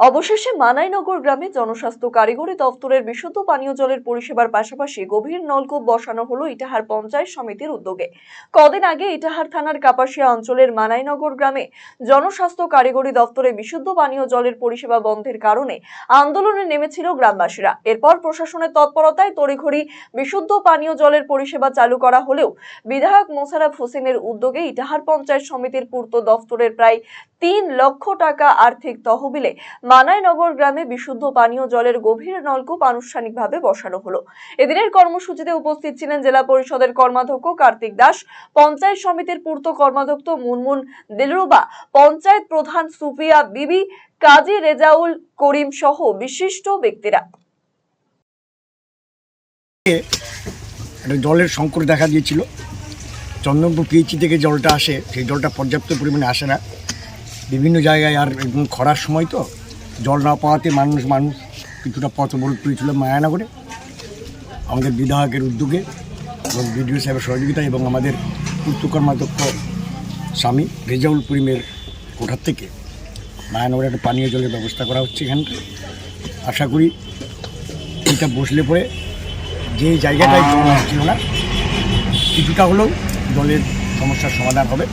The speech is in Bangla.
অবশেষে মানাইনগর গ্রামে জনস্বাস্থ্য কারিগরি দপ্তরের বিশুদ্ধ পানীয় জলের পরিষেবার পাশাপাশি গভীর নলকূপ বসানো হলো ইটাহার পঞ্চায়েত সমিতির উদ্যোগে। কদিন আগে ইটাহার থানার কাপাসিয়া অঞ্চলের মানাইনগর গ্রামে জনস্বাস্থ্য কারিগরি দপ্তরে বিশুদ্ধ পানীয় জলের পরিষেবা বন্ধের কারণে আন্দোলনে নেমেছিল গ্রামবাসীরা। এরপর প্রশাসনের তৎপরতায় তড়িঘড়ি বিশুদ্ধ পানীয় জলের পরিষেবা চালু করা হলেও বিধায়ক মোশাররফ হোসেনের উদ্যোগে ইটাহার পঞ্চায়েত সমিতির পূর্ত দপ্তরের প্রায় ৩ লক্ষ টাকা আর্থিক তহবিলে মানাইনগর গ্রামে বিশুদ্ধ পানীয় জলের গভীর নলকূপ আনুষ্ঠানিকভাবে বসানো হলো। এদিনের কর্মসূচিতে উপস্থিত ছিলেন জেলা পরিষদের কর্মাধ্যক্ষ কার্তিক দাস, পঞ্চায়েত সমিতির পূর্ত কর্মাধ্যক্ষ মুনমুন দিলরুবা, পঞ্চায়েত প্রধান সুফিয়া বিবি, কাজী রেজাউল করিম সহ বিশিষ্ট ব্যক্তিরা। জলের সংকট দেখা দিয়েছিল। চন্দনপুর পিএইচি থেকে জলটা আসে, সেই জলটা পর্যাপ্ত পরিমাণে আসে না বিভিন্ন জায়গায়। আর একদম খরার সময় তো জল না পাওয়াতে মানুষ কিছুটা পথ অবরোধ করেছিল মায়ানগরে। আমাদের বিধায়কের উদ্যোগে এবং বিডিও সাহেবের সহযোগিতা এবং আমাদের পূর্ত কর্মাধ্যক্ষ স্বামী রেজাউল করিমের কোঠার থেকে মায়ানগরে একটা পানীয় জলের ব্যবস্থা করা হচ্ছে। এখানটা আশা করি এটা বসলে পরে যে জায়গাটায় জল আসছিল না কিছুটা হলেও জলের সমস্যার সমাধান হবে।